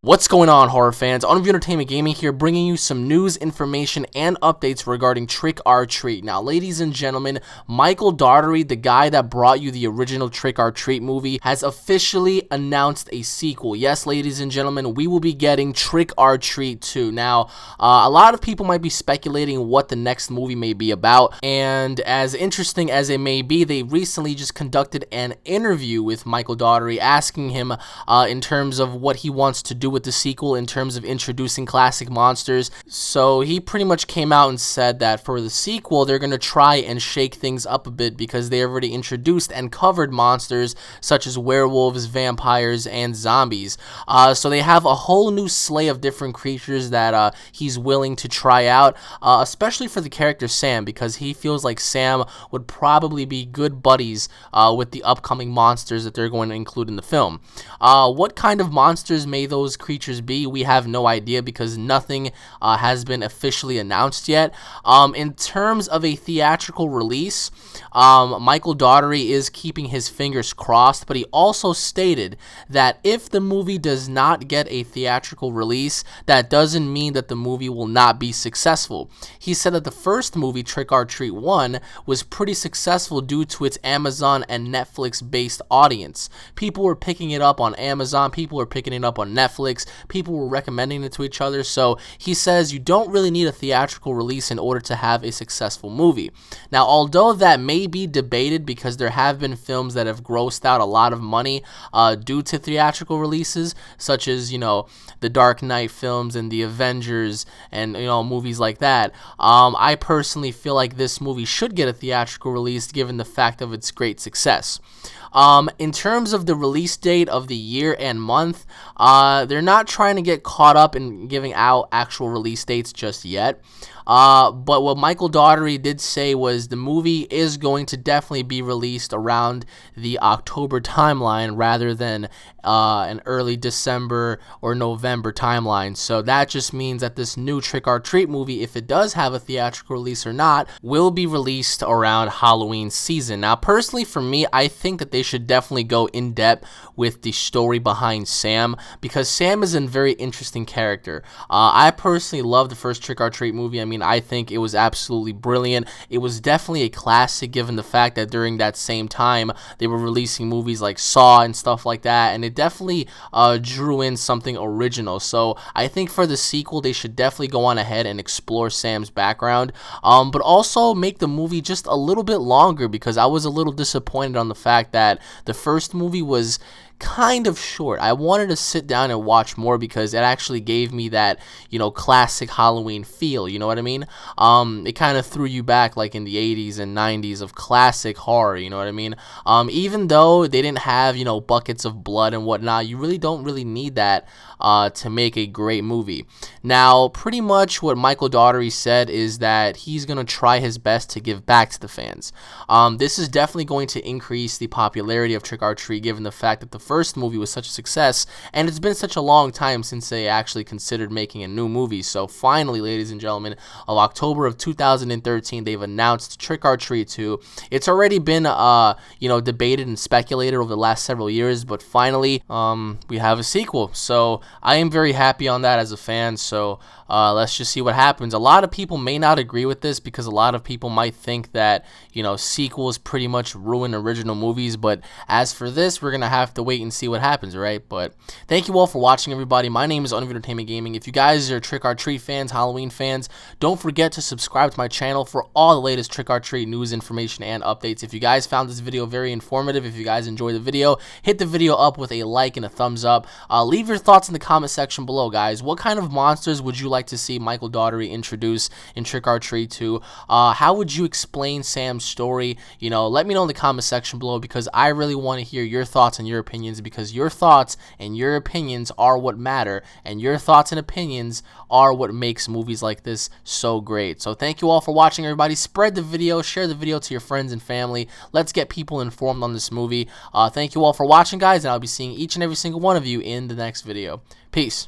What's going on, horror fans? UnrealEntGaming here, bringing you some news, information, and updates regarding Trick or Treat. Now, ladies and gentlemen, Michael Daugherty, the guy that brought you the original Trick or Treat movie, has officially announced a sequel. Yes, ladies and gentlemen, we will be getting Trick or Treat 2. Now, a lot of people might be speculating what the next movie may be about, and as interesting as it may be, they recently just conducted an interview with Michael Daugherty, asking him in terms of what he wants to do with the sequel in terms of introducing classic monsters. So he pretty much came out and said that for the sequel, they're going to try and shake things up a bit because they already introduced and covered monsters such as werewolves, vampires, and zombies. So they have a whole new slew of different creatures that he's willing to try out, especially for the character Sam, because he feels like Sam would probably be good buddies with the upcoming monsters that they're going to include in the film. What kind of monsters may those creatures be? We have no idea because nothing has been officially announced yet. In terms of a theatrical release, Michael Daugherty is keeping his fingers crossed, but he also stated that if the movie does not get a theatrical release, that doesn't mean that the movie will not be successful. He said that the first movie, Trick or Treat 1, was pretty successful due to its Amazon and Netflix based audience. People were picking it up on Amazon, people were picking it up on Netflix, people were recommending it to each other. So he says you don't really need a theatrical release in order to have a successful movie. Now, although that may be debated because there have been films that have grossed out a lot of money due to theatrical releases, such as, the Dark Knight films and the Avengers and, movies like that, I personally feel like this movie should get a theatrical release given the fact of its great success. In terms of the release date of the year and month, they're not trying to get caught up in giving out actual release dates just yet. But what Michael Daugherty did say was the movie is going to definitely be released around the October timeline rather than an early December or November timeline. So that just means that this new Trick or Treat movie, if it does have a theatrical release or not, will be released around Halloween season. Now, personally for me, I think that they should definitely go in depth with the story behind Sam, because Sam is a very interesting character. I personally love the first Trick or Treat movie. I think it was absolutely brilliant. It was definitely a classic given the fact that during that same time they were releasing movies like Saw and stuff like that, and it definitely drew in something original. So I think for the sequel they should definitely go on ahead and explore Sam's background, but also make the movie just a little bit longer, because I was a little disappointed on the fact that the first movie was kind of short. I wanted to sit down and watch more because it actually gave me that, classic Halloween feel, you know what I mean? It kind of threw you back like in the 80s and 90s of classic horror, you know what I mean? Even though they didn't have, buckets of blood and whatnot, you really don't really need that to make a great movie. Now, pretty much what Michael Daugherty said is that he's going to try his best to give back to the fans. This is definitely going to increase the popularity of Trick or Treat given the fact that the first movie was such a success, and it's been such a long time since they actually considered making a new movie. So finally, ladies and gentlemen, of October of 2013, they've announced Trick or Treat 2. It's already been debated and speculated over the last several years, but finally we have a sequel. So I am very happy on that as a fan. So let's just see what happens. A lot of people may not agree with this because a lot of people might think that sequels pretty much ruin original movies, but as for this, we're gonna have to wait and see what happens, right? But thank you all for watching, everybody. My name is UnrealEntGaming. If you guys are Trick or Treat fans, Halloween fans, don't forget to subscribe to my channel for all the latest Trick or Treat news, information, and updates. If you guys found this video very informative, if you guys enjoyed the video, hit the video up with a like and a thumbs up. Leave your thoughts in the comment section below, guys. What kind of monsters would you like to see Michael Daugherty introduce in Trick or Treat 2? How would you explain Sam's story? Let me know in the comment section below, because I really want to hear your thoughts and your opinions, because your thoughts and your opinions are what matter, and your thoughts and opinions are what makes movies like this so great. So thank you all for watching, everybody. Spread the video, share the video to your friends and family. Let's get people informed on this movie. Thank you all for watching, guys, and I'll be seeing each and every single one of you in the next video. Peace.